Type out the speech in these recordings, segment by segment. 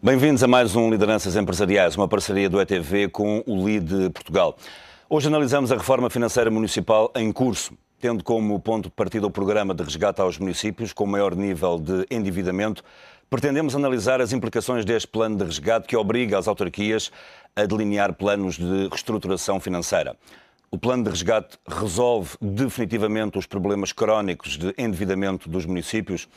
Bem-vindos a mais um Lideranças Empresariais, uma parceria do ETV com o LIDE Portugal. Hoje analisamos a reforma financeira municipal em curso, tendo como ponto de partida o programa de resgate aos municípios com maior nível de endividamento. Pretendemos analisar as implicações deste plano de resgate que obriga as autarquias a delinear planos de reestruturação financeira. O plano de resgate resolve definitivamente os problemas crónicos de endividamento dos municípios?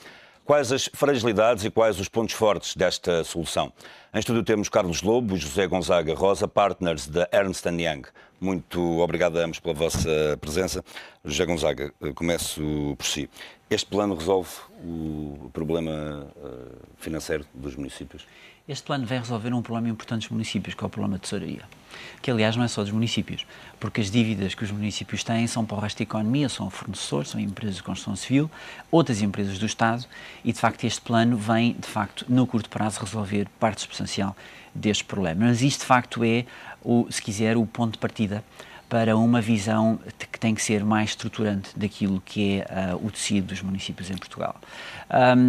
Quais as fragilidades e quais os pontos fortes desta solução? Em estúdio temos Carlos Lobo e José Gonzaga Rosa, partners da Ernst & Young. Muito obrigado a ambos pela vossa presença. José Gonzaga, começo por si. Este plano resolve o problema financeiro dos municípios? Este plano vai resolver um problema importante dos municípios, que é o problema de tesouraria. Que, aliás, não é só dos municípios, porque as dívidas que os municípios têm são para o resto da economia, são fornecedores, são empresas de construção civil, outras empresas do Estado, e, de facto, este plano vem, de facto, no curto prazo, resolver parte substancial deste problema. Mas isto, de facto, é, se quiser, o ponto de partida para uma visão que tem que ser mais estruturante daquilo que é o tecido dos municípios em Portugal.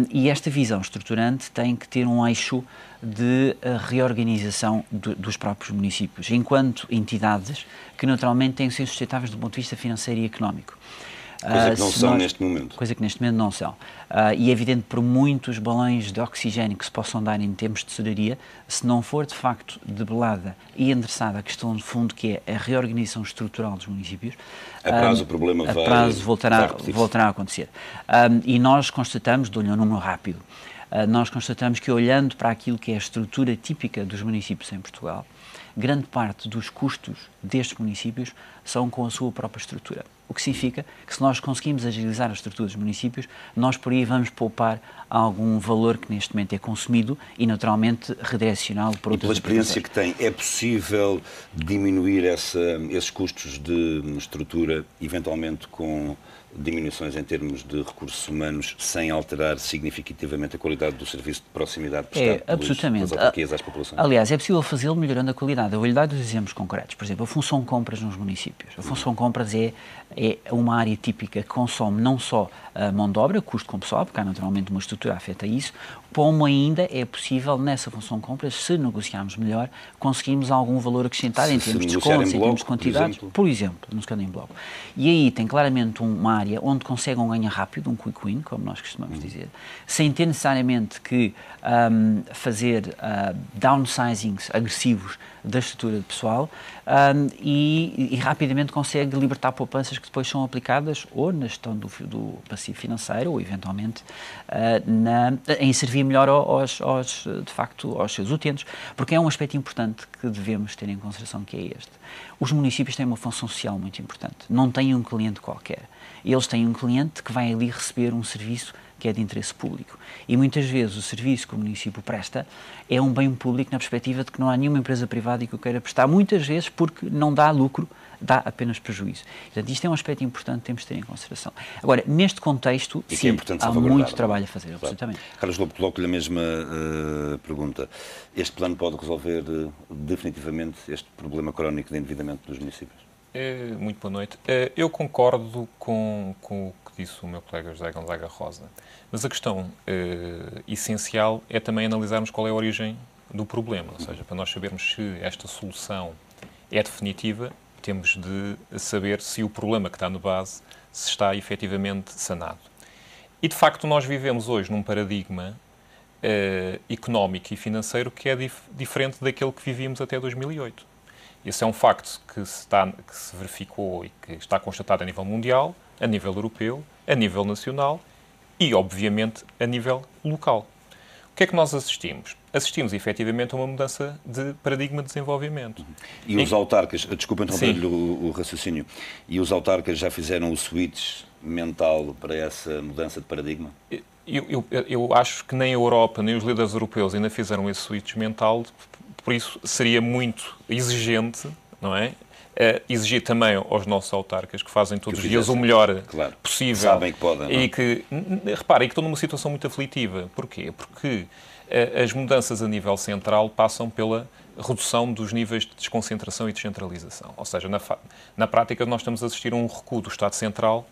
E esta visão estruturante tem que ter um eixo de reorganização dos próprios municípios, enquanto entidades que naturalmente têm que ser sustentáveis do ponto de vista financeiro e económico. Coisa que não são neste momento. Coisa que neste momento não são. E é evidente por muitos balões de oxigênio que se possam dar em termos de tesouraria, se não for de facto debelada e endereçada a questão de fundo que é a reorganização estrutural dos municípios, a prazo o problema vai voltará a acontecer. E nós constatamos, dou-lhe um número rápido, nós constatamos que olhando para aquilo que é a estrutura típica dos municípios em Portugal, grande parte dos custos destes municípios são com a sua própria estrutura. O que significa que se nós conseguimos agilizar a estrutura dos municípios, nós por aí vamos poupar algum valor que neste momento é consumido e naturalmente redirecioná-lo para outras. E pela experiência que tem, é possível diminuir esses custos de estrutura, eventualmente com diminuições em termos de recursos humanos, sem alterar significativamente a qualidade do serviço de proximidade prestado pelas autarquias às populações? Aliás, é possível fazê-lo melhorando a qualidade. Eu vou-lhe dar dos exemplos concretos. Por exemplo, a função compras nos municípios. A função compras é uma área típica que consome não só a mão de obra, custo com pessoal, porque há naturalmente uma estrutura afeta a isso, como ainda é possível nessa função compras, se negociarmos melhor, conseguimos algum valor acrescentado em termos de descontos, em termos de quantidades, por exemplo, negociando em bloco. E aí tem claramente uma área onde consegue um ganho rápido, um quick win, como nós costumamos dizer, sem ter necessariamente que fazer downsizings agressivos da estrutura de pessoal e rapidamente consegue libertar poupanças que depois são aplicadas ou na gestão do passivo financeiro ou eventualmente em servir melhor de facto aos seus utentes, porque é um aspecto importante que devemos ter em consideração, que é este. Os municípios têm uma função social muito importante, não têm um cliente qualquer, eles têm um cliente que vai ali receber um serviço que é de interesse público. E muitas vezes o serviço que o município presta é um bem público na perspectiva de que não há nenhuma empresa privada que o queira prestar, muitas vezes porque não dá lucro, dá apenas prejuízo. Portanto, isto é um aspecto importante que temos de ter em consideração. Agora, neste contexto, sim, há muito trabalho a fazer, absolutamente. Carlos Lobo, coloco-lhe a mesma pergunta. Este plano pode resolver definitivamente este problema crónico de endividamento dos municípios? Muito boa noite. Eu concordo com o que disse o meu colega José Gonzaga Rosa, mas a questão essencial é também analisarmos qual é a origem do problema, ou seja, para nós sabermos se esta solução é definitiva, temos de saber se o problema que está na base se está efetivamente sanado. E, de facto, nós vivemos hoje num paradigma económico e financeiro que é diferente daquele que vivíamos até 2008. Esse é um facto que se verificou e que está constatado a nível mundial, a nível europeu, a nível nacional e, obviamente, a nível local. O que é que nós assistimos? Assistimos, efetivamente, a uma mudança de paradigma de desenvolvimento. E os autarcas, desculpa interromper-lhe o raciocínio, e os autarcas já fizeram o switch mental para essa mudança de paradigma? Eu acho que nem a Europa, nem os líderes europeus ainda fizeram esse switch mental. Por isso, seria muito exigente, não é? Exigir também aos nossos autarcas que fazem todos os dias o melhor possível. Sabem que podem. E que, reparem, que estão numa situação muito aflitiva. Porquê? Porque as mudanças a nível central passam pela redução dos níveis de desconcentração e descentralização. Ou seja, na prática, nós estamos a assistir a um recuo do Estado Central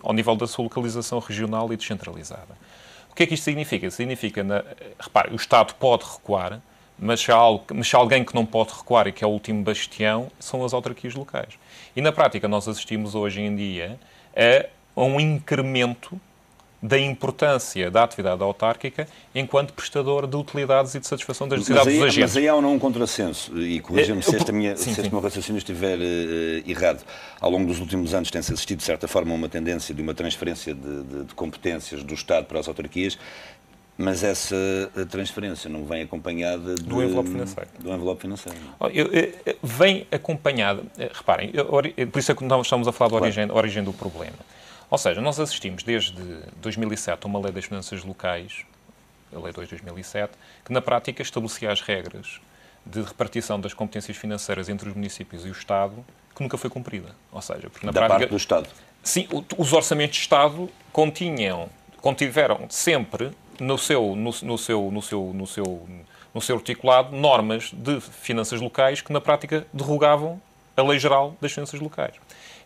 ao nível da sua localização regional e descentralizada. O que é que isto significa? Significa, repare, o Estado pode recuar, mas se há alguém que não pode recuar e que é o último bastião, são as autarquias locais. E na prática nós assistimos hoje em dia a um incremento da importância da atividade autárquica enquanto prestador de utilidades e de satisfação das necessidades dos agentes. Mas aí há ou não um contrassenso, e corrija-me se este meu raciocínio estiver errado. Ao longo dos últimos anos tem-se assistido, de certa forma, a uma tendência de uma transferência de competências do Estado para as autarquias, mas essa transferência não vem acompanhada do envelope financeiro. Do envelope financeiro. Vem acompanhada, reparem, por isso é que nós estamos a falar da origem do problema. Ou seja, nós assistimos desde 2007 a uma lei das finanças locais, a Lei 2 de 2007, que na prática estabelecia as regras de repartição das competências financeiras entre os municípios e o Estado, que nunca foi cumprida. Ou seja, porque na prática, parte do Estado. Sim, os orçamentos de Estado contiveram sempre no seu articulado normas de finanças locais que na prática derrogavam a Lei Geral das Finanças Locais.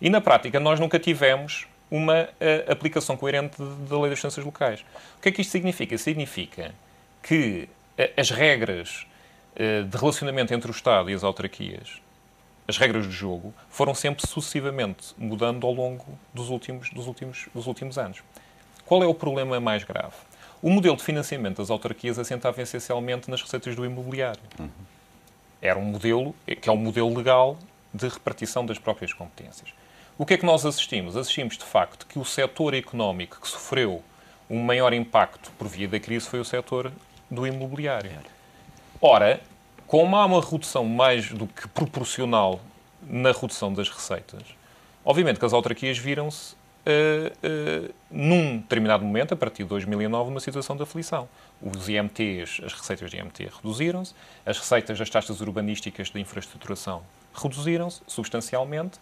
E na prática nós nunca tivemos uma aplicação coerente da Lei das Finanças Locais. O que é que isto significa? Significa que as regras de relacionamento entre o Estado e as autarquias, as regras do jogo, foram sempre sucessivamente mudando ao longo dos últimos anos. Qual é o problema mais grave? O modelo de financiamento das autarquias assentava essencialmente nas receitas do imobiliário. Era um modelo que é um modelo legal de repartição das próprias competências. O que é que nós assistimos? Assistimos, de facto, que o setor económico que sofreu um maior impacto por via da crise foi o setor do imobiliário. Ora, como há uma redução mais do que proporcional na redução das receitas, obviamente que as autarquias viram-se, num determinado momento, a partir de 2009, numa situação de aflição. Os IMTs, as receitas de IMT reduziram-se, as receitas das taxas urbanísticas de infraestruturação reduziram-se substancialmente.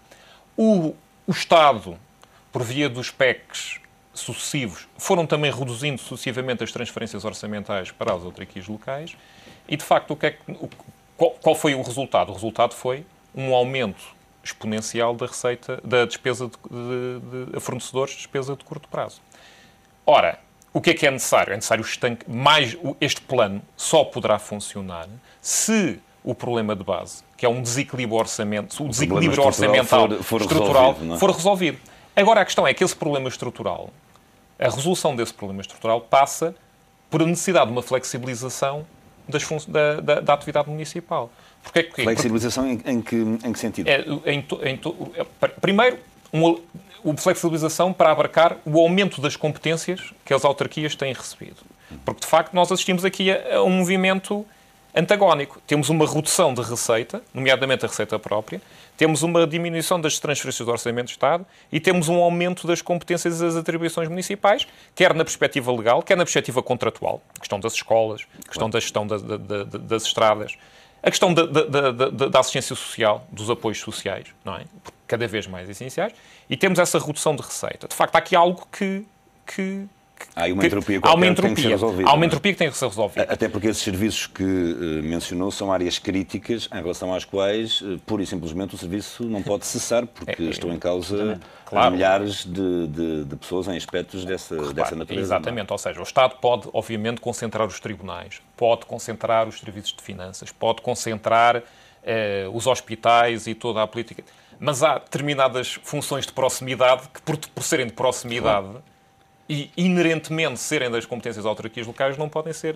O Estado, por via dos PECs sucessivos, foram também reduzindo sucessivamente as transferências orçamentais para as autarquias locais e, de facto, qual foi o resultado? O resultado foi um aumento exponencial da receita, da despesa a fornecedores de despesa de curto prazo. Ora, o que é necessário? É necessário este plano só poderá funcionar se o problema de base, que é um desequilíbrio orçamental, estrutural, for resolvido. Agora, a questão é que esse problema estrutural, a resolução desse problema estrutural passa por a necessidade de uma flexibilização da atividade municipal. Flexibilização em que sentido? Primeiro, uma flexibilização para abarcar o aumento das competências que as autarquias têm recebido. Porque, de facto, nós assistimos aqui a um movimento antagónico. Temos uma redução de receita, nomeadamente a receita própria, temos uma diminuição das transferências do Orçamento de Estado e temos um aumento das competências e das atribuições municipais, quer na perspectiva legal, quer na perspectiva contratual. A questão das escolas, a questão da gestão das estradas, a questão da assistência social, dos apoios sociais, não é? Cada vez mais essenciais. E temos essa redução de receita. De facto, há aqui algo que há uma entropia que tem que ser resolvida. Há uma entropia que tem que ser resolvida. Até porque esses serviços que mencionou são áreas críticas em relação às quais, pura e simplesmente, o serviço não pode cessar, porque estão em causa milhares de pessoas em aspectos dessa natureza. Exatamente. Ou seja, o Estado pode, obviamente, concentrar os tribunais, pode concentrar os serviços de finanças, pode concentrar os hospitais e toda a política. Mas há determinadas funções de proximidade que, por serem de proximidade, e inerentemente serem das competências das autarquias locais, não podem ser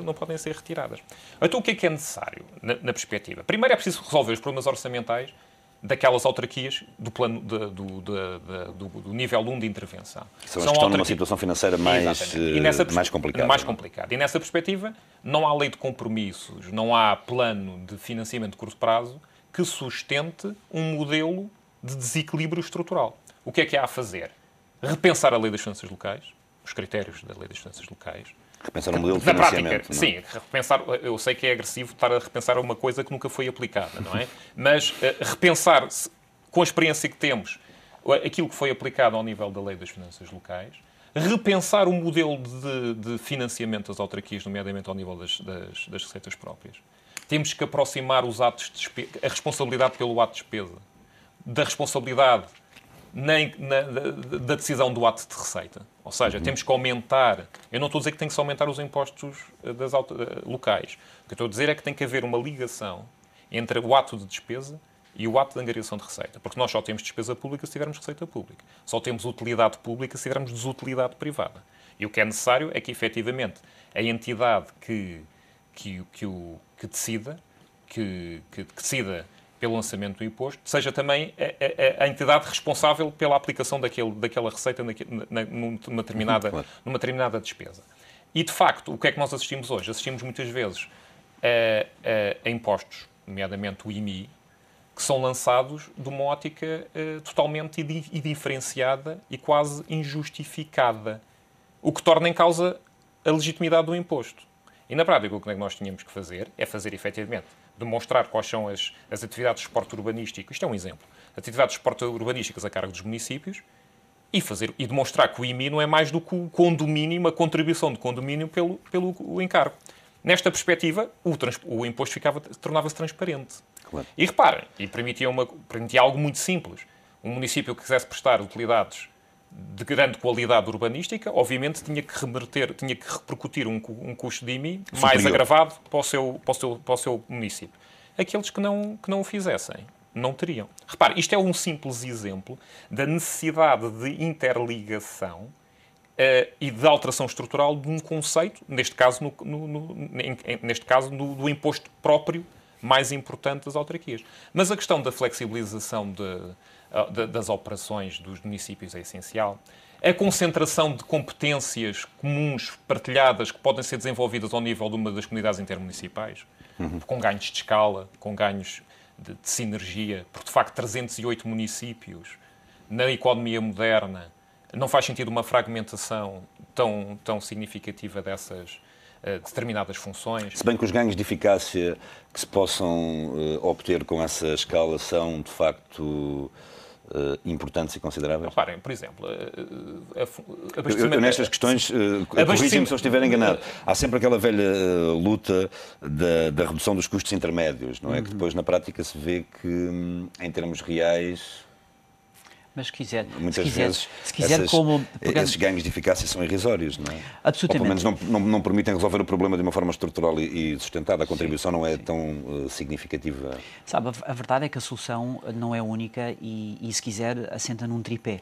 retiradas. Então, o que é necessário na perspectiva? Primeiro, é preciso resolver os problemas orçamentais daquelas autarquias do plano do nível 1 de intervenção. São as que estão numa situação financeira mais complicada. Mais complicada. E nessa perspectiva, não há lei de compromissos, não há plano de financiamento de curto prazo que sustente um modelo de desequilíbrio estrutural. O que é há a fazer? Repensar a lei das finanças locais, os critérios da lei das finanças locais. Repensar o modelo de financiamento. Prática, sim, repensar, eu sei que é agressivo estar a repensar uma coisa que nunca foi aplicada, não é? Mas repensar, com a experiência que temos, aquilo que foi aplicado ao nível da lei das finanças locais, repensar o modelo de financiamento das autarquias, nomeadamente ao nível das receitas próprias. Temos que aproximar os atos de despesa, a responsabilidade pelo ato de despesa, da responsabilidade da decisão do ato de receita. Ou seja, temos que aumentar... Eu não estou a dizer que tem que se aumentar os impostos locais. O que eu estou a dizer é que tem que haver uma ligação entre o ato de despesa e o ato de angariação de receita. Porque nós só temos despesa pública se tivermos receita pública. Só temos utilidade pública se tivermos desutilidade privada. E o que é necessário é que, efetivamente, a entidade que decida pelo lançamento do imposto seja também a entidade responsável pela aplicação daquela receita numa determinada despesa. E, de facto, o que é que nós assistimos hoje? Assistimos muitas vezes a impostos, nomeadamente o IMI, que são lançados de uma ótica totalmente diferenciada e quase injustificada, o que torna em causa a legitimidade do imposto. E, na prática, o que nós tínhamos que fazer é fazer, efetivamente, demonstrar quais são as atividades de suporte urbanístico. Isto é um exemplo. Atividades de suporte urbanísticas a cargo dos municípios e demonstrar que o IMI não é mais do que o condomínio, uma contribuição de condomínio pelo encargo. Nesta perspectiva, o imposto tornava-se transparente. Claro. E reparem, permitia algo muito simples. Um município que quisesse prestar utilidades de grande qualidade urbanística, obviamente tinha que repercutir um custo de IMI mais agravado para o seu município. Aqueles que não o fizessem não teriam. Repare, isto é um simples exemplo da necessidade de interligação e de alteração estrutural de um conceito, neste caso do imposto próprio mais importante das autarquias. Mas a questão da flexibilização das operações dos municípios é essencial. A concentração de competências comuns, partilhadas, que podem ser desenvolvidas ao nível de uma das comunidades intermunicipais, com ganhos de escala, com ganhos de sinergia, porque de facto 308 municípios na economia moderna, não faz sentido uma fragmentação tão significativa dessas determinadas funções. Se bem que os ganhos de eficácia que se possam obter com essa escala são, de facto, importantes e consideráveis? Reparem, por exemplo... Eu nestas questões, corrigem-me se eu estiver enganado, há sempre aquela velha luta da redução dos custos intermédios, não é? Que depois, na prática, se vê que, em termos reais... Mas muitas vezes esses ganhos de eficácia são irrisórios, não é? Absolutamente. Ou pelo menos não permitem resolver o problema de uma forma estrutural e sustentada. A contribuição não é tão significativa. Sabe, a verdade é que a solução não é única e, se quiser, assenta num tripé.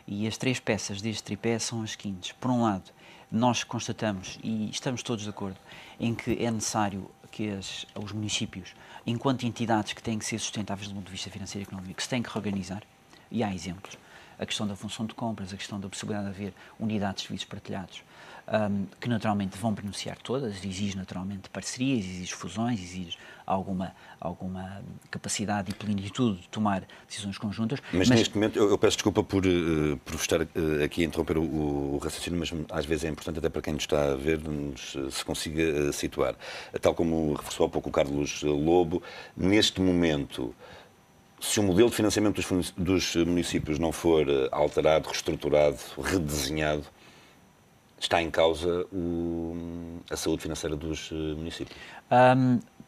E as três peças deste tripé são as seguintes. Por um lado, nós constatamos, e estamos todos de acordo, em que é necessário que os municípios, enquanto entidades que têm que ser sustentáveis do ponto de vista financeiro e económico, se têm que reorganizar. E há exemplos. A questão da função de compras, a questão da possibilidade de haver unidades de serviços partilhados, que naturalmente vão beneficiar todas, exige naturalmente parcerias, exige fusões, exige alguma capacidade e plenitude de tomar decisões conjuntas. Mas neste momento, eu peço desculpa por estar aqui a interromper o raciocínio, mas às vezes é importante, até para quem nos está a ver, se consiga situar. Tal como reforçou há pouco o Carlos Lobo, neste momento... Se o modelo de financiamento dos municípios não for alterado, reestruturado, redesenhado, está em causa a saúde financeira dos municípios?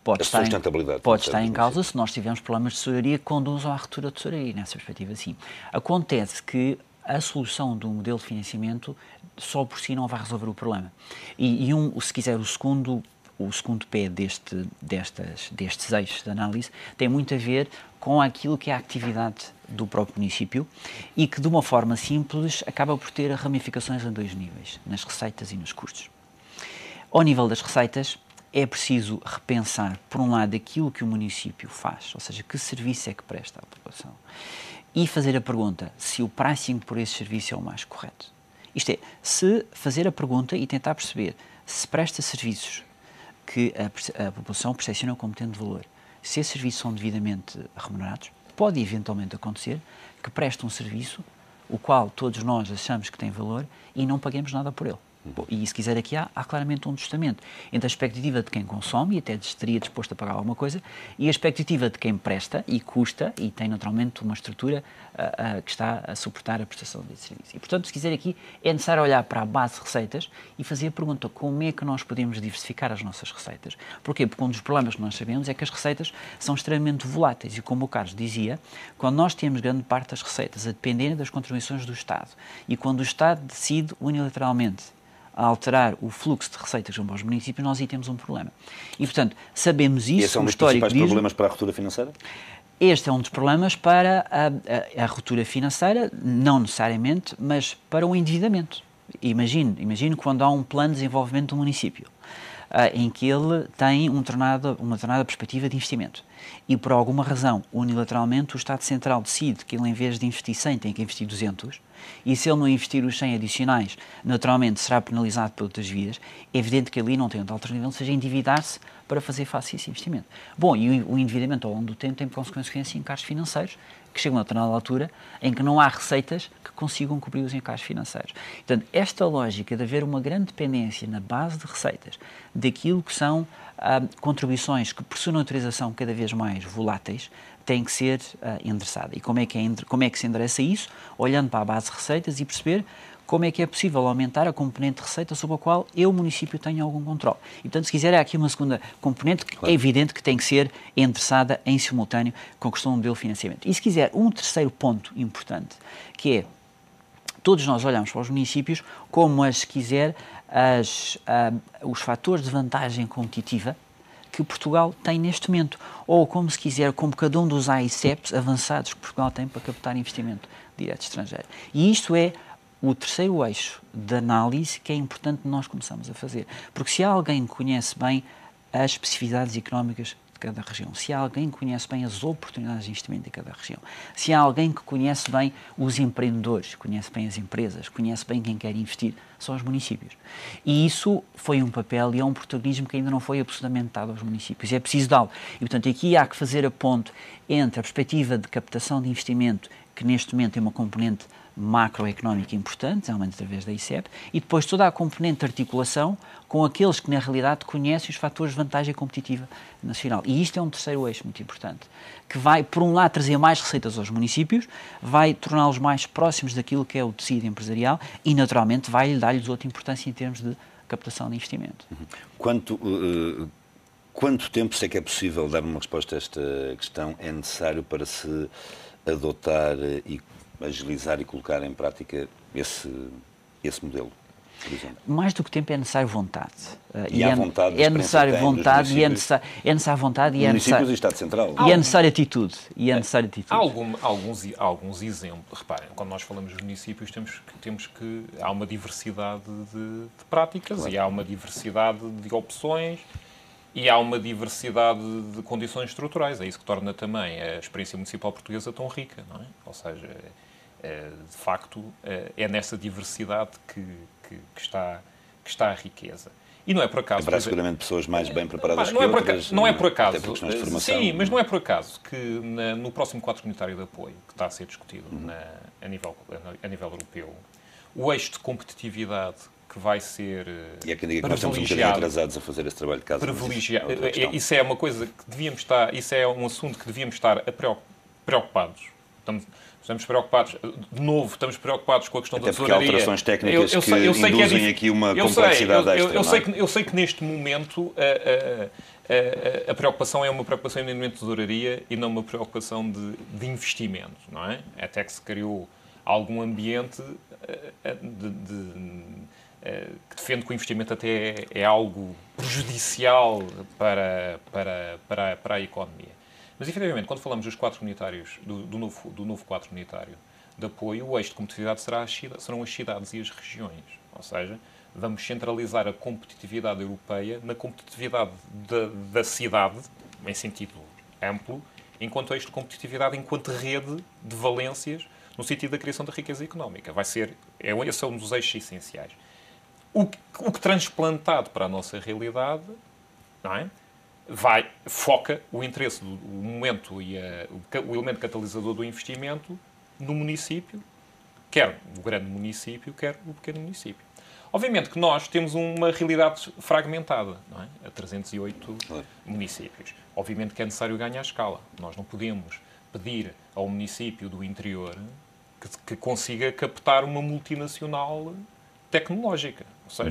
Pode estar em causa se nós tivermos problemas de tesouraria que conduzam à ruptura de tesouraria, nessa perspectiva, sim. Acontece que a solução do modelo de financiamento só por si não vai resolver o problema. Se quiser, o segundo pé destes eixos de análise tem muito a ver com aquilo que é a atividade do próprio município e que, de uma forma simples, acaba por ter ramificações em dois níveis, nas receitas e nos custos. Ao nível das receitas, é preciso repensar, por um lado, aquilo que o município faz, ou seja, que serviço é que presta à população, e fazer a pergunta se o pricing por esse serviço é o mais correto. Isto é, se fazer a pergunta e tentar perceber se presta serviços que a população percepciona como tendo valor. Se esses serviços são devidamente remunerados, pode eventualmente acontecer que preste um serviço o qual todos nós achamos que tem valor e não paguemos nada por ele. E se quiser aqui há claramente um ajustamento entre a expectativa de quem consome e até estaria disposto a pagar alguma coisa e a expectativa de quem presta e custa e tem naturalmente uma estrutura que está a suportar a prestação desse serviço. E portanto, se quiser aqui, é necessário olhar para a base de receitas e fazer a pergunta como é que nós podemos diversificar as nossas receitas. Porquê? Porque um dos problemas que nós sabemos é que as receitas são extremamente voláteis e como o Carlos dizia, quando nós temos grande parte das receitas a depender das contribuições do Estado e quando o Estado decide unilateralmente a alterar o fluxo de receitas que vão para os municípios, nós aí temos um problema. E, portanto, sabemos isso. E esse é um dos principais problemas para a ruptura financeira? Este é um dos problemas para a ruptura financeira, não necessariamente, mas para o endividamento. Imagine quando há um plano de desenvolvimento do município, em que ele tem uma determinada perspectiva de investimento. E, por alguma razão, unilateralmente, o Estado Central decide que ele, em vez de investir 100, tem que investir 200, e se ele não investir os 100 adicionais, naturalmente será penalizado por outras vias. É evidente que ali não tem outra alternativa, seja endividar-se para fazer face a esse investimento. Bom, e o endividamento ao longo do tempo tem consequências em encargos financeiros, que chegam a determinada altura em que não há receitas que consigam cobrir os encargos financeiros. Portanto, esta lógica de haver uma grande dependência na base de receitas daquilo que são contribuições que, por sua natureza, são cada vez mais voláteis, tem que ser endereçada. E como é que se endereça isso? Olhando para a base de receitas e perceber como é que é possível aumentar a componente de receita sobre a qual eu, município, tenho algum controle. E, portanto, se quiser, há aqui uma segunda componente que é evidente que tem que ser endereçada em simultâneo com a questão do modelo de financiamento. E, se quiser, um terceiro ponto importante, que é, todos nós olhamos para os municípios como, se quiser, os fatores de vantagem competitiva que Portugal tem neste momento, ou como se quiser, como cada um dos AICEPs avançados que Portugal tem para captar investimento direto estrangeiro. E isto é o terceiro eixo de análise que é importante nós começarmos a fazer. Porque se há alguém que conhece bem as especificidades económicas de cada região, se há alguém que conhece bem as oportunidades de investimento de cada região, se há alguém que conhece bem os empreendedores, conhece bem as empresas, conhece bem quem quer investir, são os municípios. E isso foi um papel e é um protagonismo que ainda não foi absolutamente dado aos municípios. E é preciso dá-lo. E, portanto, aqui há que fazer a ponte entre a perspectiva de captação de investimento, que neste momento tem uma componente macroeconómica importante, realmente através da ICEP, e depois toda a componente de articulação com aqueles que, na realidade, conhecem os fatores de vantagem competitiva nacional. E isto é um terceiro eixo muito importante, que vai, por um lado, trazer mais receitas aos municípios, vai torná-los mais próximos daquilo que é o tecido empresarial e, naturalmente, vai dar-lhes outra importância em termos de captação de investimento. Quanto tempo, se é que é possível dar uma resposta a esta questão, é necessário para se adotar e agilizar e colocar em prática esse modelo, por exemplo? Mais do que tempo é necessário vontade. E há vontade, é necessário vontade e é necessário vontade e é necessário e Estado Central. E é necessária atitude. Há alguns exemplos. Reparem, quando nós falamos de municípios, temos que há uma diversidade de práticas, claro, e há uma diversidade de opções e há uma diversidade de condições estruturais. É isso que torna também a experiência municipal portuguesa tão rica, não é? Ou seja, de facto, é nessa diversidade que está a riqueza. E não é por acaso... Haverá seguramente pessoas mais bem preparadas que outras. Não é por acaso. Até por questões de formação. Sim, mas não é por acaso que no próximo quadro comunitário de apoio, que está a ser discutido a nível europeu, o eixo de competitividade que vai ser e é que nós estamos um bocadinho atrasados a fazer esse trabalho de casa. Privilegiado. Isso é uma coisa que devíamos estar... Isso é um assunto que devíamos estar preocupados. Estamos preocupados, de novo, estamos preocupados com a questão da tesouraria. Até porque há alterações técnicas que induzem aqui uma complexidade extra. Eu sei que neste momento a preocupação é uma preocupação eminentemente de tesouraria e não uma preocupação de investimento, não é? Até que se criou algum ambiente que defende que o investimento até é algo prejudicial para a economia. Mas, efetivamente, quando falamos dos quadros comunitários, do novo quadro comunitário de apoio, o eixo de competitividade serão as cidades e as regiões. Ou seja, vamos centralizar a competitividade europeia na competitividade da cidade, em sentido amplo, enquanto eixo de competitividade, enquanto rede de valências, no sentido da criação da riqueza económica. Esse é um dos eixos essenciais. O que transplantado para a nossa realidade, não é? Foca o interesse do momento e o elemento catalisador do investimento no município, quer o grande município, quer o pequeno município. Obviamente que nós temos uma realidade fragmentada, não é? A 308 municípios. Obviamente que é necessário ganhar escala. Nós não podemos pedir ao município do interior que consiga captar uma multinacional tecnológica. Ou seja,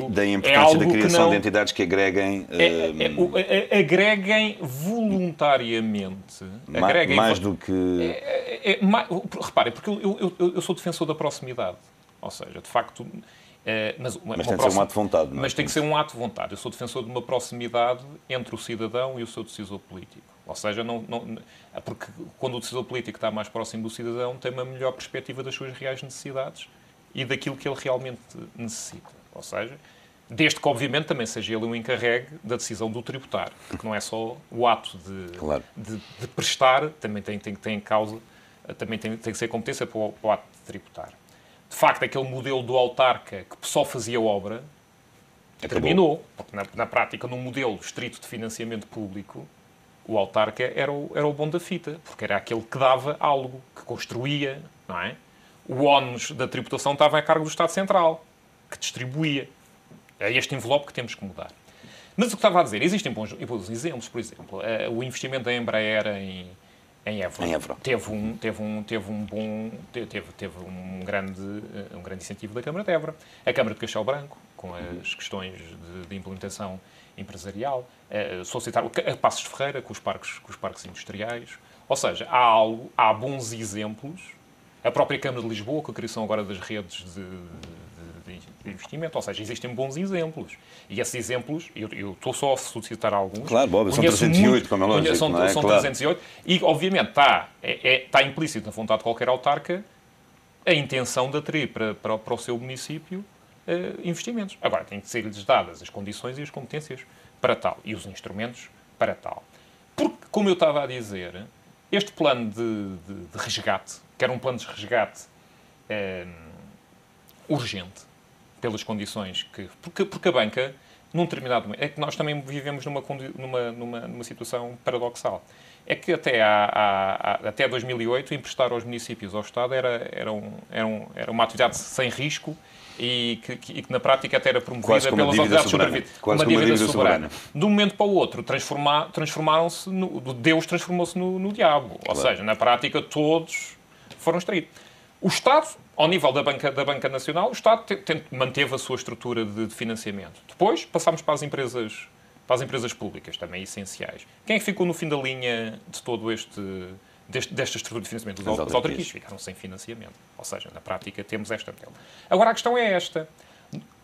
daí a importância da criação de entidades que agreguem... agreguem voluntariamente. Mais do que... Reparem, porque eu sou defensor da proximidade. Ou seja, de facto... Mas tem que ser um ato de vontade. Mas tem que ser um ato de vontade. Eu sou defensor de uma proximidade entre o cidadão e o seu decisor político. Ou seja, porque quando o decisor político está mais próximo do cidadão, tem uma melhor perspectiva das suas reais necessidades e daquilo que ele realmente necessita. Ou seja, desde que, obviamente, também seja ele um encarregue da decisão do tributário. Porque não é só o ato de prestar, também tem em causa, também tem que ser competência para o ato de tributar. De facto, aquele modelo do autarca que só fazia obra terminou. Porque, na prática, num modelo estrito de financiamento público, o autarca era o bom da fita, porque era aquele que dava algo, que construía, não é? O ónus da tributação estava a cargo do Estado Central, que distribuía. É este envelope que temos que mudar. Mas o que estava a dizer, existem bons exemplos, por exemplo, o investimento da Embraer em Évora. Teve um grande incentivo da Câmara de Évora. A Câmara de Castelo Branco, com as questões de implementação empresarial. Só citar a Passos de Ferreira, com os parques industriais. Ou seja, há bons exemplos. A própria Câmara de Lisboa, com a criação agora das redes de investimento. Ou seja, existem bons exemplos. E esses exemplos, eu estou só a suscitar alguns. Claro, Bob, são 308, como é lógico. São claro. 308. E, obviamente, está implícito na vontade de qualquer autarca a intenção de atrair para o seu município investimentos. Agora, têm que ser-lhes dadas as condições e as competências para tal. E os instrumentos para tal. Porque, como eu estava a dizer, este plano de resgate, que era um plano de resgate urgente, pelas condições que... Porque a banca, num determinado momento... É que nós também vivemos numa situação paradoxal. É que até 2008, emprestar aos municípios ao Estado era uma atividade sem risco e que na prática até era promovida pelas autoridades supervisões. Quase uma dívida soberana. De um momento para o outro, transformaram-se... Deus transformou-se no diabo. Ou seja, na prática, todos foram extraídos. O Estado, ao nível da banca nacional, o Estado manteve a sua estrutura de financiamento. Depois, passámos para as empresas públicas, também essenciais. Quem é que ficou no fim da linha de todo desta estrutura de financiamento? As autarquias ficaram sem financiamento. Ou seja, na prática, temos esta modelo. Agora, a questão é esta.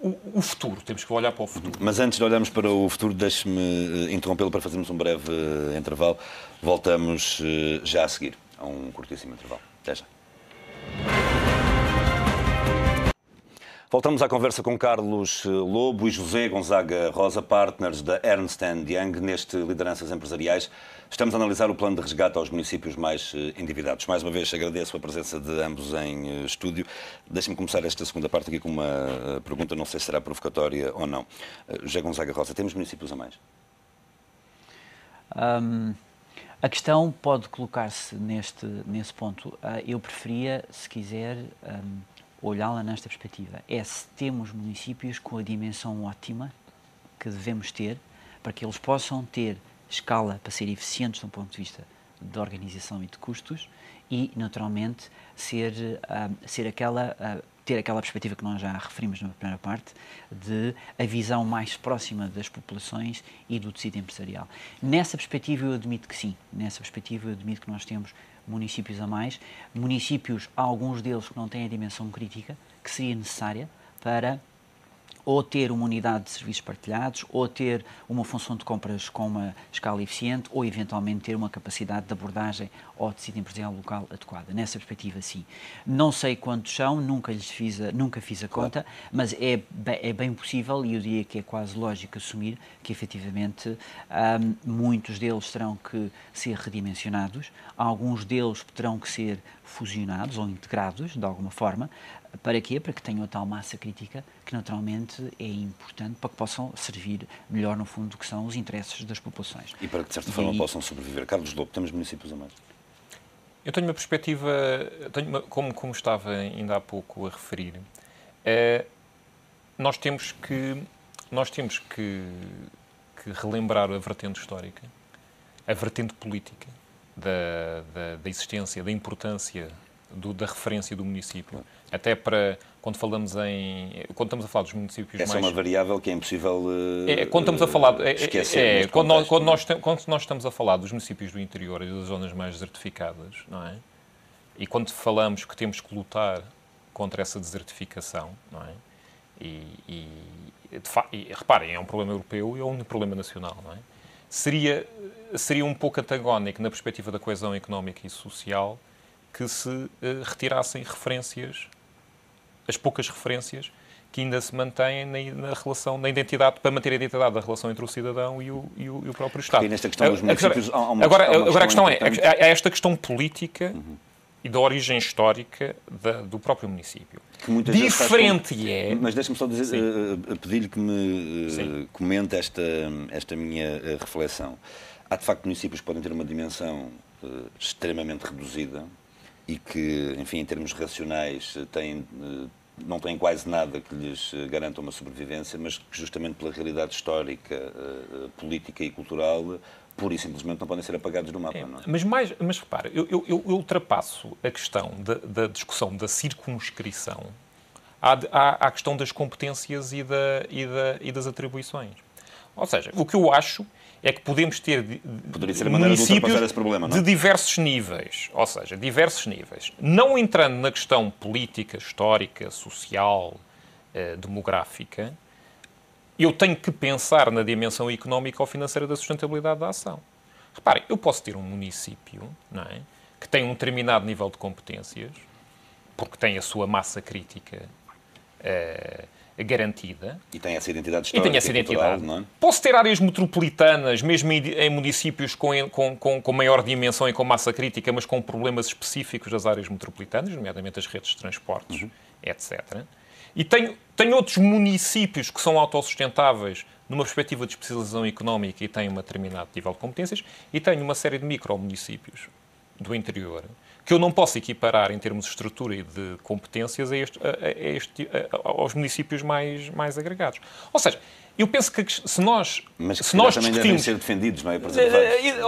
O futuro, temos que olhar para o futuro. Mas antes de olharmos para o futuro, deixe-me interrompê-lo para fazermos um breve intervalo. Voltamos já a seguir, a um curtíssimo intervalo. Até já. Voltamos à conversa com Carlos Lobo e José Gonzaga Rosa, partners da Ernst & Young, neste Lideranças Empresariais. Estamos a analisar o plano de resgate aos municípios mais endividados. Mais uma vez agradeço a presença de ambos em estúdio. Deixem-me começar esta segunda parte aqui com uma pergunta, não sei se será provocatória ou não. José Gonzaga Rosa, temos municípios a mais? A questão pode colocar-se nesse ponto. Eu preferia, se quiser, olhá-la nesta perspectiva. É se temos municípios com a dimensão ótima que devemos ter para que eles possam ter escala para ser eficientes do ponto de vista de organização e de custos e, naturalmente, ter aquela perspectiva que nós já referimos na primeira parte, de a visão mais próxima das populações e do tecido empresarial. Nessa perspectiva eu admito que sim, nessa perspectiva eu admito que nós temos municípios a mais, municípios, alguns deles que não têm a dimensão crítica, que seria necessária para ou ter uma unidade de serviços partilhados, ou ter uma função de compras com uma escala eficiente, ou eventualmente ter uma capacidade de abordagem ao tecido empresarial local adequada. Nessa perspectiva, sim. Não sei quantos são, nunca fiz a conta, mas é bem possível, e eu diria que é quase lógico assumir que, efetivamente, muitos deles terão que ser redimensionados, alguns deles terão que ser fusionados ou integrados, de alguma forma. Para quê? Para que tenham a tal massa crítica que, naturalmente, é importante para que possam servir melhor, no fundo, do que são os interesses das populações. E para que, de certa forma, possam sobreviver. Carlos Lobo, temos municípios a mais? Eu tenho uma perspectiva, como estava ainda há pouco a referir, nós temos que relembrar a vertente histórica, a vertente política da existência, da importância da referência do município. Até para, quando estamos a falar dos municípios Essa é uma variável que é impossível quando estamos a falar, esquecer. Quando nós estamos a falar dos municípios do interior e das zonas mais desertificadas, não é? E quando falamos que temos que lutar contra essa desertificação, não é? E reparem, é um problema europeu e é um problema nacional, não é? Seria um pouco antagónico na perspectiva da coesão económica e social que se retirassem referências, as poucas referências que ainda se mantêm na relação, na identidade, para manter a identidade da relação entre o cidadão e o próprio Estado. E nesta questão dos municípios, agora a questão é esta questão política e da origem histórica do próprio município. Diferente é... Mas deixa-me só dizer, pedir-lhe que me comente esta minha reflexão. Há, de facto, municípios que podem ter uma dimensão extremamente reduzida e que, enfim, em termos racionais, não têm quase nada que lhes garanta uma sobrevivência, mas que, justamente pela realidade histórica, política e cultural, pura e simplesmente não podem ser apagados do mapa. Não é? Mas repara, eu ultrapasso a questão da discussão da circunscrição à questão das competências e das atribuições. Ou seja, o que eu acho é que podemos ter municípios esse problema, não é? de diversos níveis. Ou seja, diversos níveis. Não entrando na questão política, histórica, social, demográfica, eu tenho que pensar na dimensão económica ou financeira da sustentabilidade da ação. Reparem, eu posso ter um município, não é, que tem um determinado nível de competências, porque tem a sua massa crítica garantida. E tem essa identidade histórica e cultural, não é? Posso ter áreas metropolitanas, mesmo em municípios com maior dimensão e com massa crítica, mas com problemas específicos das áreas metropolitanas, nomeadamente as redes de transportes, etc. E tenho outros municípios que são autossustentáveis numa perspectiva de especialização económica e têm um determinado nível de competências, e tenho uma série de micromunicípios do interior que eu não posso equiparar em termos de estrutura e de competências aos municípios mais agregados. Ou seja, eu penso que se nós também devem ser defendidos, não é?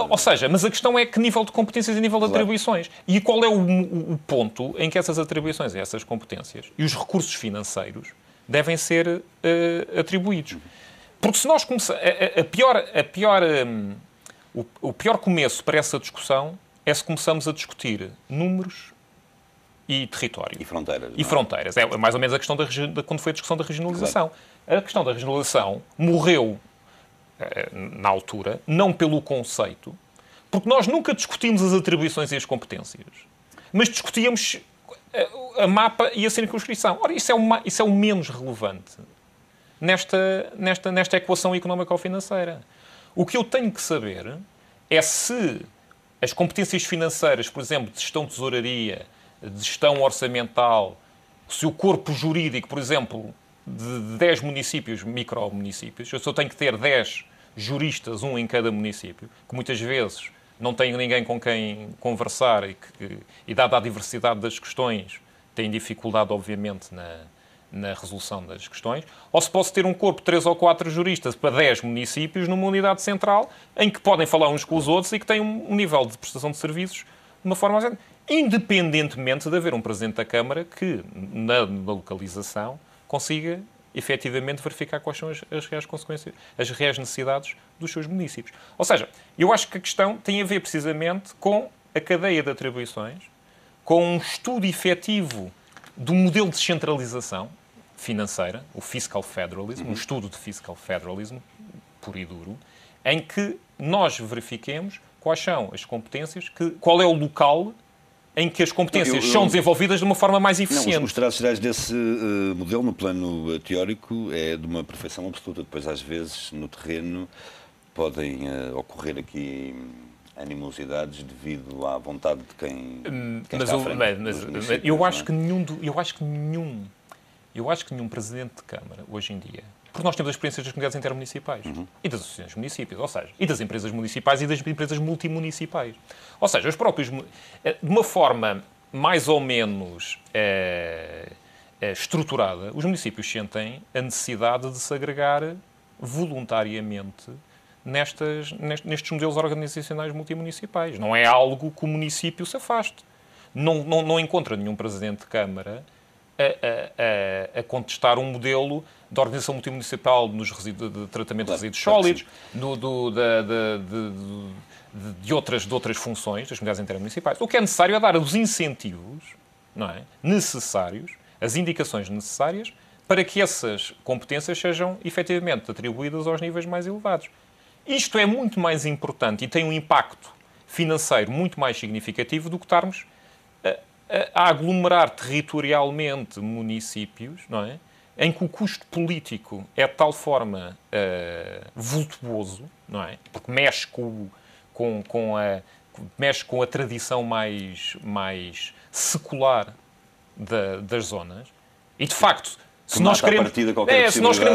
Ou seja, mas a questão é que nível de competências e nível de atribuições. E qual é o ponto em que essas atribuições e essas competências e os recursos financeiros devem ser atribuídos. Porque se nós começarmos... O pior começo para essa discussão é se começamos a discutir números e território. E fronteiras. E fronteiras. É mais ou menos a questão quando foi a discussão da regionalização. Claro. A questão da regionalização morreu, na altura, não pelo conceito, porque nós nunca discutimos as atribuições e as competências, mas discutíamos a mapa e a circunscrição. Ora, isso é o menos relevante nesta equação económico-financeira. O que eu tenho que saber é se as competências financeiras, por exemplo, de gestão de tesouraria, de gestão orçamental, se o corpo jurídico, por exemplo, de 10 municípios, micromunicípios, eu só tenho que ter 10 juristas, um em cada município, que muitas vezes não têm ninguém com quem conversar e dada a diversidade das questões, têm dificuldade, obviamente, na resolução das questões, ou se posso ter um corpo de 3 ou 4 juristas para 10 municípios numa unidade central em que podem falar uns com os outros e que têm um nível de prestação de serviços de uma forma mais... Independentemente de haver um Presidente da Câmara que, na localização, consiga efetivamente verificar quais são as reais consequências, as reais necessidades dos seus municípios. Ou seja, eu acho que a questão tem a ver precisamente com a cadeia de atribuições, com um estudo efetivo do modelo de descentralização financeira, o fiscal federalism, um estudo de fiscal federalism puro e duro, em que nós verifiquemos quais são as competências, qual é o local em que as competências são desenvolvidas de uma forma mais eficiente. Os traços gerais desse modelo, no plano teórico, é de uma perfeição absoluta. Depois, às vezes, no terreno, podem ocorrer aqui animosidades devido à vontade de quem está à frente. Eu acho que nenhum Presidente de Câmara, hoje em dia, porque nós temos a experiência das comunidades intermunicipais e das associações de municípios, ou seja, e das empresas municipais e das empresas multimunicipais. Ou seja, os próprios, de uma forma mais ou menos estruturada, os municípios sentem a necessidade de se agregar voluntariamente nestes modelos organizacionais multimunicipais. Não é algo que o município se afaste. Não encontra nenhum presidente de Câmara a contestar um modelo de organização multimunicipal de tratamento de resíduos sólidos, de outras funções das comunidades intermunicipais. O que é necessário é dar os incentivos, não é, necessários, as indicações necessárias para que essas competências sejam efetivamente atribuídas aos níveis mais elevados. Isto é muito mais importante e tem um impacto financeiro muito mais significativo do que estarmos a aglomerar territorialmente municípios, não é? Em que o custo político é de tal forma vultuoso, não é? Porque mexe com a tradição mais secular das zonas. E, de facto, se nós queremos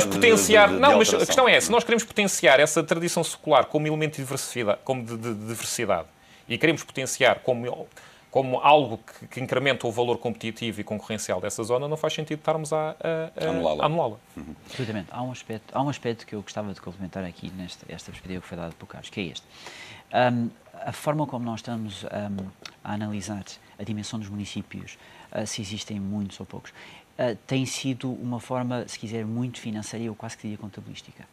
potenciar... Mas a questão é, se nós queremos potenciar essa tradição secular como elemento de diversidade e queremos potenciar como algo que incrementa o valor competitivo e concorrencial dessa zona, não faz sentido estarmos a anulá-la. Absolutamente. Há um aspecto que eu gostava de complementar aqui nesta perspectiva que foi dada por Carlos, que é este. A forma como nós estamos a analisar a dimensão dos municípios, se existem muitos ou poucos, tem sido uma forma, se quiser, muito financeira ou quase que diria contabilística.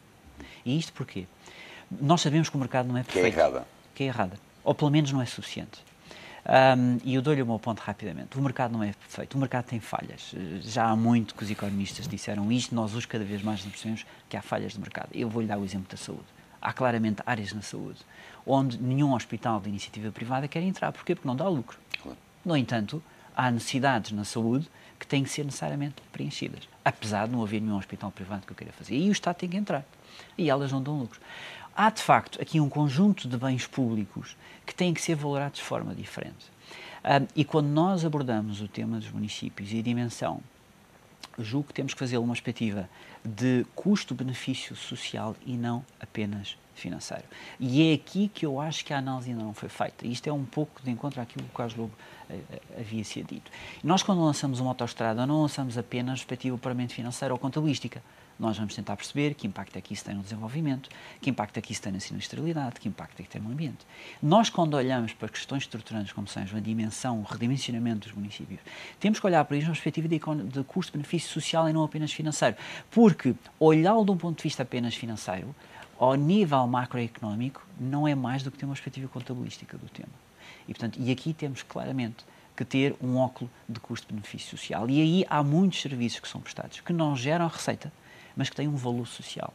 E isto porquê? Nós sabemos que o mercado não é perfeito. Que é errada. Ou pelo menos não é suficiente. E eu dou-lhe o meu ponto rapidamente. O mercado não é perfeito, o mercado tem falhas. Já há muito que os economistas disseram isto, nós hoje cada vez mais nos percebemos que há falhas de mercado. Eu vou-lhe dar o exemplo da saúde. Há claramente áreas na saúde onde nenhum hospital de iniciativa privada quer entrar. Porquê? Porque não dá lucro. Claro. No entanto, há necessidades na saúde que têm que ser necessariamente preenchidas, apesar de não haver nenhum hospital privado que eu queira fazer. E o Estado tem que entrar. E elas não dão lucro. Há, de facto, aqui um conjunto de bens públicos que têm que ser valorados de forma diferente. E quando nós abordamos o tema dos municípios e a dimensão, julgo que temos que fazer uma perspectiva de custo-benefício social e não apenas financeiro. E é aqui que eu acho que a análise ainda não foi feita. Isto é um pouco de encontro àquilo que o Carlos Lobo havia sido dito. Nós, quando lançamos uma autoestrada, não lançamos apenas perspectiva puramente financeira ou contabilística. Nós vamos tentar perceber que impacto é que isso tem no desenvolvimento, que impacto é que isso tem na sinistralidade, que impacto é que tem no ambiente. Nós, quando olhamos para questões estruturantes como sejam a dimensão, o redimensionamento dos municípios, temos que olhar para isso numa perspectiva de custo-benefício social e não apenas financeiro. Porque olhá-lo de um ponto de vista apenas financeiro, ao nível macroeconómico, não é mais do que ter uma perspectiva contabilística do tema. E, portanto, aqui temos claramente que ter um óculo de custo-benefício social. E aí há muitos serviços que são prestados, que não geram receita, mas que têm um valor social.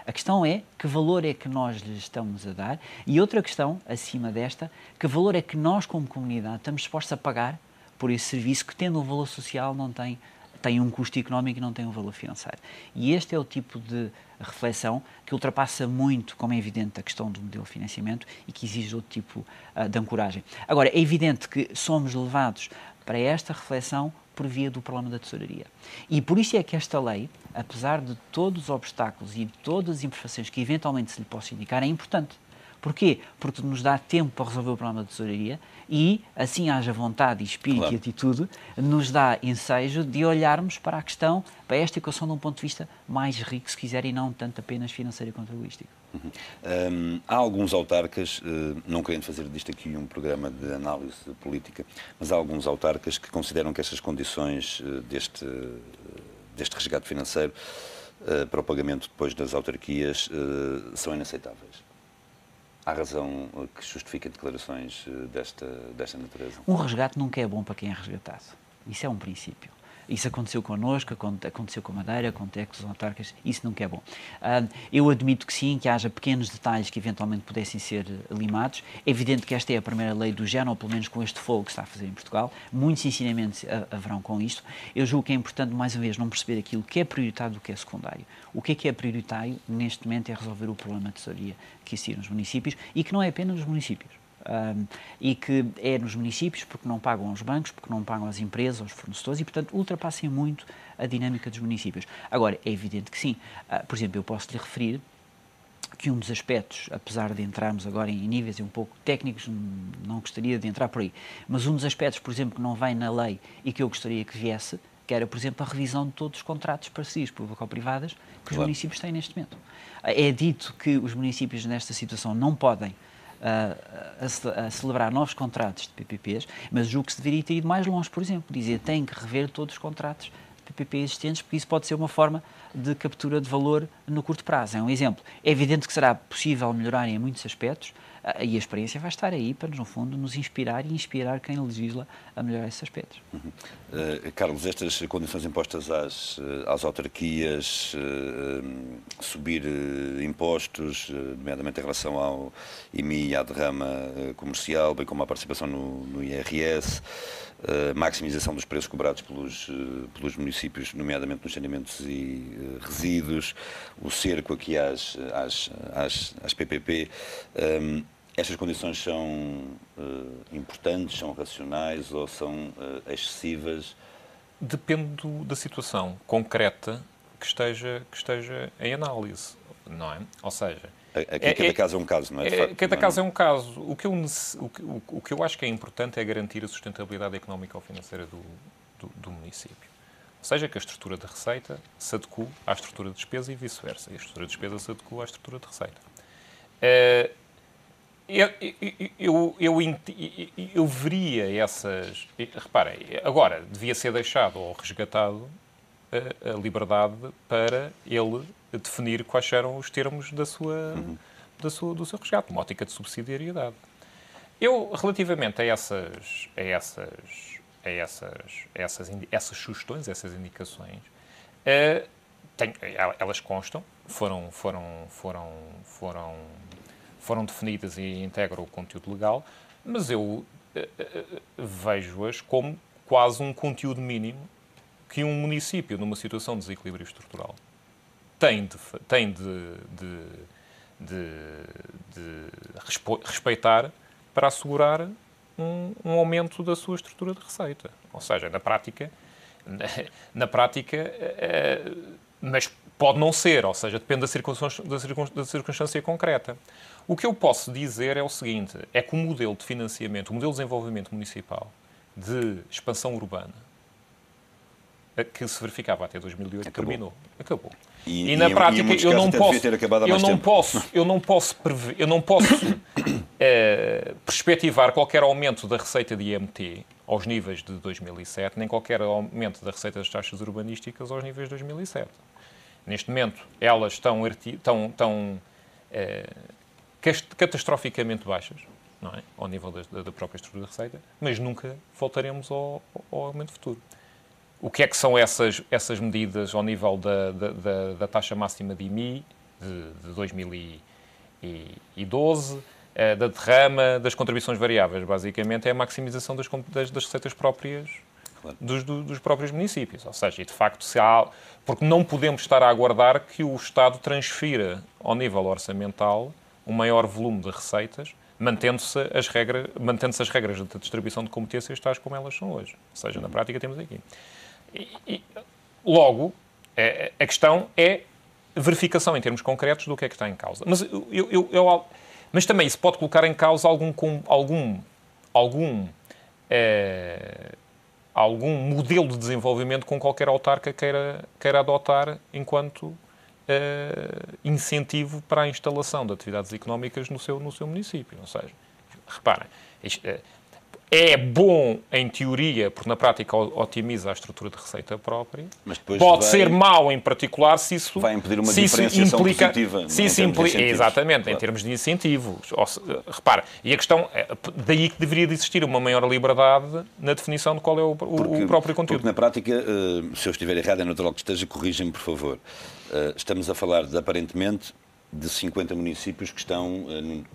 A questão é que valor é que nós lhes estamos a dar e outra questão, acima desta, que valor é que nós, como comunidade, estamos dispostos a pagar por esse serviço que, tendo um valor social, não tem um custo económico e não tem um valor financeiro. E este é o tipo de reflexão que ultrapassa muito, como é evidente, a questão do modelo de financiamento e que exige outro tipo de ancoragem. Agora, é evidente que somos levados para esta reflexão por via do problema da tesouraria. E por isso é que esta lei, apesar de todos os obstáculos e de todas as imperfeições que eventualmente se lhe possa indicar, é importante. Porquê? Porque nos dá tempo para resolver o problema da tesouraria e, assim haja vontade, espírito claro. E atitude, nos dá ensejo de olharmos para a questão, para esta equação de um ponto de vista mais rico, se quiser, e não tanto apenas financeiro e contabilístico. Há alguns autarcas, não querendo fazer disto aqui um programa de análise política, mas há alguns autarcas que consideram que estas condições deste resgate financeiro para o pagamento depois das autarquias são inaceitáveis. Há razão que justifica declarações desta natureza? Um resgate nunca é bom para quem é resgatado. Isso é um princípio. Isso aconteceu connosco, aconteceu com a Madeira, acontece com os autarcas, isso nunca é bom. Eu admito que sim, que haja pequenos detalhes que eventualmente pudessem ser limados. É evidente que esta é a primeira lei do género, ou pelo menos com este fogo que está a fazer em Portugal. Muitos ensinamentos haverão com isto. Eu julgo que é importante, mais uma vez, não perceber aquilo que é prioritário do que é secundário. O que é prioritário, neste momento, é resolver o problema de tesouraria que existe nos municípios e que não é apenas nos municípios. E que é nos municípios porque não pagam aos bancos, porque não pagam às empresas, aos fornecedores e, portanto, ultrapassem muito a dinâmica dos municípios. Agora, é evidente que sim. Por exemplo, eu posso lhe referir que um dos aspectos, apesar de entrarmos agora em níveis um pouco técnicos, não gostaria de entrar por aí, mas um dos aspectos, por exemplo, que não vem na lei e que eu gostaria que viesse, que era, por exemplo, a revisão de todos os contratos de parcerias público-privadas que os municípios têm neste momento. É dito que os municípios nesta situação não podem a celebrar novos contratos de PPPs, mas julgo que se deveria ter ido mais longe, por exemplo, dizer tem que rever todos os contratos de PPP existentes, porque isso pode ser uma forma de captura de valor no curto prazo. É um exemplo. É evidente que será possível melhorar em muitos aspectos e a experiência vai estar aí para, no fundo, nos inspirar e inspirar quem legisla a melhorar esses aspectos. Carlos, estas condições impostas às autarquias, subir impostos, nomeadamente em relação ao IMI e à derrama comercial, bem como à participação no IRS, maximização dos preços cobrados pelos municípios, nomeadamente nos saneamentos e resíduos, o cerco aqui às PPP. Estas condições são importantes, são racionais ou são excessivas? Depende da situação concreta que esteja em análise, não é? Ou seja... Aqui cada caso é um caso, não é? De facto, cada caso é um caso. O que eu acho que é importante é garantir a sustentabilidade económica ou financeira do município. Ou seja, que a estrutura de receita se adeque à estrutura de despesa e vice-versa. E a estrutura de despesa se adeque à estrutura de receita. Eu veria essas... Reparem, agora devia ser deixado ou resgatado a liberdade para ele definir quais eram os termos do seu resgate, uma ótica de subsidiariedade. Eu, relativamente a essas sugestões, essas indicações, elas constam, foram definidas e integram o conteúdo legal, mas eu vejo-as como quase um conteúdo mínimo que um município, numa situação de desequilíbrio estrutural, tem de respeitar para assegurar um aumento da sua estrutura de receita. Ou seja, na prática, mas pode não ser, ou seja, depende da circunstância concreta. O que eu posso dizer é o seguinte, é que o modelo de financiamento, o modelo de desenvolvimento municipal de expansão urbana, que se verificava até 2008, terminou. Acabou. E na prática, eu não posso perspectivar qualquer aumento da receita de IMT aos níveis de 2007, nem qualquer aumento da receita das taxas urbanísticas aos níveis de 2007. Neste momento, elas estão catastroficamente baixas, não é? Ao nível da própria estrutura de receita, mas nunca voltaremos ao aumento futuro. O que é que são essas medidas ao nível da taxa máxima de IMI de 2012, da derrama, das contribuições variáveis? Basicamente é a maximização das receitas próprias dos próprios municípios. Ou seja, e de facto, porque não podemos estar a aguardar que o Estado transfira ao nível orçamental um maior volume de receitas, mantendo-se as regras de distribuição de competências tais como elas são hoje. Ou seja, na prática temos aqui. Logo, a questão é verificação em termos concretos do que é que está em causa. Mas também isso pode colocar em causa algum modelo de desenvolvimento com qualquer autarca queira adotar enquanto incentivo para a instalação de atividades económicas no seu município. Ou seja, reparem, é bom em teoria, porque na prática otimiza a estrutura de receita própria. Mas depois pode ser mau em particular se isso vai impedir uma diferenciação positiva. Exatamente, claro. Em termos de incentivos. Repara, e a questão, daí que deveria de existir uma maior liberdade na definição de qual é o próprio conteúdo. Porque na prática, se eu estiver errado, é natural que esteja, corrigem-me, por favor. Estamos a falar aparentemente de 50 municípios que estão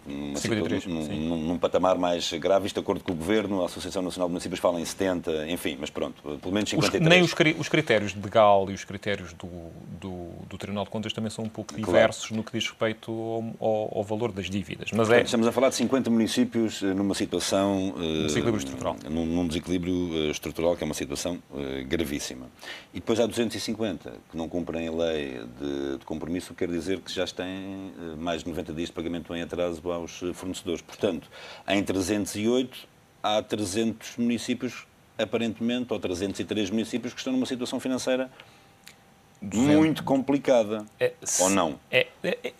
num patamar mais grave, isto de acordo com o Governo, a Associação Nacional de Municípios fala em 70, enfim, mas pronto, pelo menos 53. Nem os critérios de GAL e os critérios do Tribunal de Contas também são um pouco diversos no que diz respeito ao valor das dívidas. Mas portanto, estamos a falar de 50 municípios numa situação... desequilíbrio estrutural. Num desequilíbrio estrutural, que é uma situação gravíssima. E depois há 250 que não cumprem a lei de compromisso, quer dizer que já têm mais de 90 dias de pagamento em atraso aos fornecedores. Portanto, em 308 há 300 municípios aparentemente, ou 303 municípios que estão numa situação financeira muito complicada. Ou não?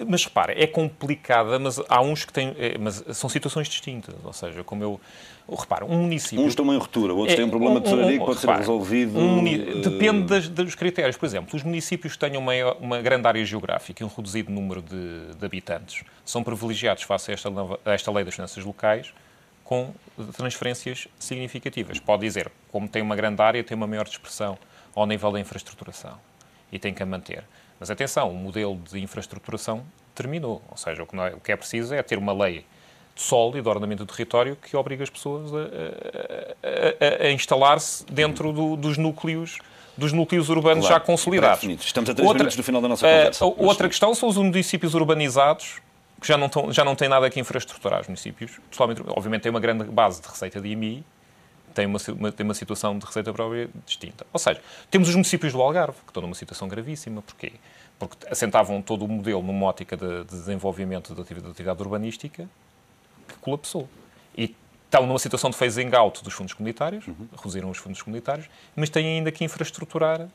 Mas repara, é complicada, mas há uns que têm... mas são situações distintas. Ou seja, como eu... Repara, um município... Uns estão em ruptura, outros têm um problema de tesouraria que pode ser resolvido... Depende dos critérios. Por exemplo, os municípios que tenham uma grande área geográfica e um reduzido número de habitantes são privilegiados face a esta lei das finanças locais com transferências significativas. Pode dizer, como tem uma grande área, tem uma maior dispersão ao nível da infraestruturação e tem que a manter. Mas atenção, o modelo de infraestruturação terminou. Ou seja, o que é preciso é ter uma lei de solo e de ordenamento do território que obriga as pessoas a instalar-se dentro dos núcleos urbanos já consolidados. Estamos a 3 minutos do final da nossa conversa. Outra questão são os municípios urbanizados, que já não têm nada que infraestruturar. Os municípios, obviamente, têm uma grande base de receita de IMI, tem uma situação de receita própria distinta. Ou seja, temos os municípios do Algarve, que estão numa situação gravíssima. Porquê? Porque assentavam todo o modelo numa ótica de desenvolvimento da atividade urbanística que colapsou. E estão numa situação de phasing out dos fundos comunitários, reduziram os fundos comunitários, mas têm ainda que infraestruturar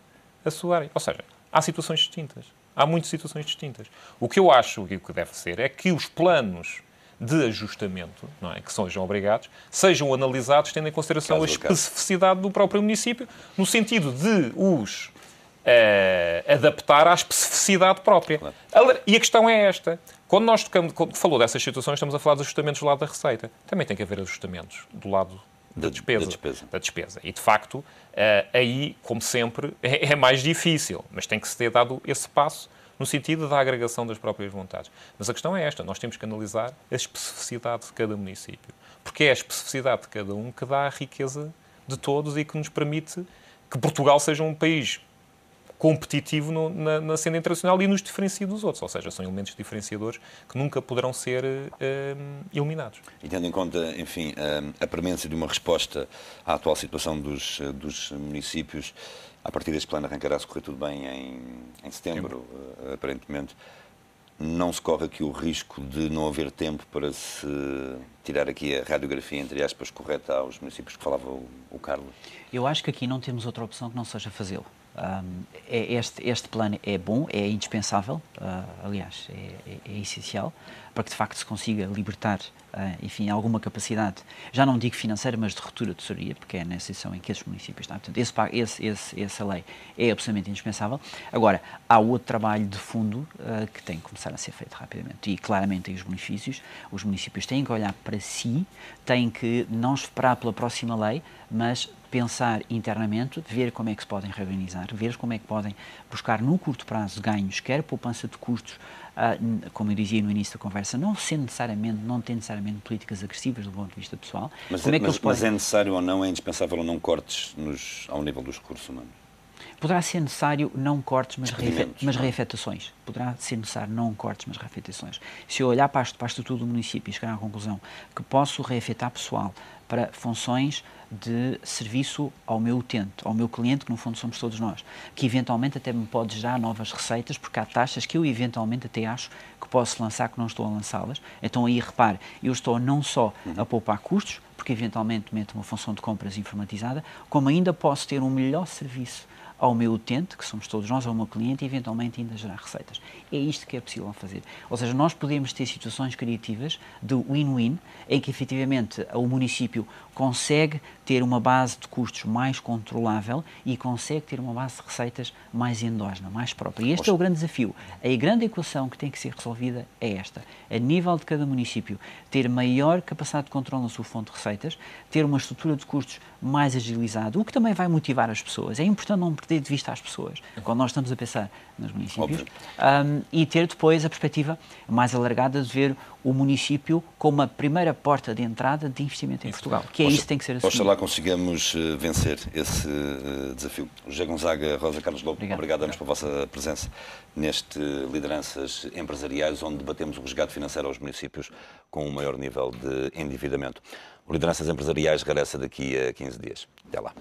a sua área. Ou seja, há situações distintas. Há muitas situações distintas. O que eu acho que o que deve ser é que os planos de ajustamento, não é, que sejam obrigados, sejam analisados tendo em consideração a especificidade do próprio município, no sentido de os adaptar à especificidade própria. Claro. E a questão é esta. Quando falou dessas situações, estamos a falar de ajustamentos do lado da receita. Também tem que haver ajustamentos do lado da despesa. E, de facto, aí, como sempre, é mais difícil. Mas tem que se ter dado esse passo no sentido da agregação das próprias vontades. Mas a questão é esta. Nós temos que analisar a especificidade de cada município. Porque é a especificidade de cada um que dá a riqueza de todos e que nos permite que Portugal seja um país competitivo na cena internacional e nos diferencia dos outros. Ou seja, são elementos diferenciadores que nunca poderão ser eliminados. E tendo em conta, enfim, a premência de uma resposta à atual situação dos municípios, a partir deste plano arrancará se correr tudo bem em setembro, aparentemente, não se corre aqui o risco de não haver tempo para se tirar aqui a radiografia, entre aspas, correta aos municípios que falava o Carlos? Eu acho que aqui não temos outra opção que não seja fazê-lo. Este plano é bom, é indispensável, aliás, é essencial para que de facto se consiga libertar, enfim, alguma capacidade, já não digo financeira, mas de ruptura de tesouraria, porque é nessa situação em que esses municípios estão. Portanto, essa lei é absolutamente indispensável. Agora, há outro trabalho de fundo que tem que começar a ser feito rapidamente e claramente tem os benefícios. Os municípios têm que olhar para si, têm que não esperar pela próxima lei, mas pensar internamente, ver como é que se podem reorganizar, ver como é que podem buscar no curto prazo ganhos, quer poupança de custos, como eu dizia no início da conversa, não ter necessariamente políticas agressivas do ponto de vista pessoal. Mas é necessário ou não, é indispensável ou não cortes ao nível dos recursos humanos? Poderá ser necessário não cortes, mas reafetações. Poderá ser necessário não cortes, mas reafetações. Se eu olhar para a estrutura do município e chegar à conclusão que posso reafetar pessoal para funções de serviço ao meu utente, ao meu cliente, que no fundo somos todos nós, que eventualmente até me pode gerar novas receitas, porque há taxas que eu eventualmente até acho que posso lançar, que não estou a lançá-las. Então aí, repare, eu estou não só a poupar custos, porque eventualmente meto uma função de compras informatizada, como ainda posso ter um melhor serviço ao meu utente, que somos todos nós, ao meu cliente, e eventualmente ainda gerar receitas. É isto que é possível fazer. Ou seja, nós podemos ter situações criativas de win-win, em que efetivamente o município consegue ter uma base de custos mais controlável e consegue ter uma base de receitas mais endógena, mais própria. E este é o grande desafio. A grande equação que tem que ser resolvida é esta. A nível de cada município, ter maior capacidade de controle na sua fonte de receitas, ter uma estrutura de custos mais agilizada, o que também vai motivar as pessoas. É importante não perder de vista as pessoas, quando nós estamos a pensar nos municípios, e ter depois a perspectiva mais alargada de ver o município como a primeira porta de entrada de investimento em Portugal, que é isso que tem que ser assumido. Oxalá consigamos vencer esse desafio. José Gonzaga, Rosa Carlos Lobo, obrigado pela vossa presença neste Lideranças Empresariais, onde debatemos o resgate financeiro aos municípios com um maior nível de endividamento. O Lideranças Empresariais regressa daqui a 15 dias. Até lá.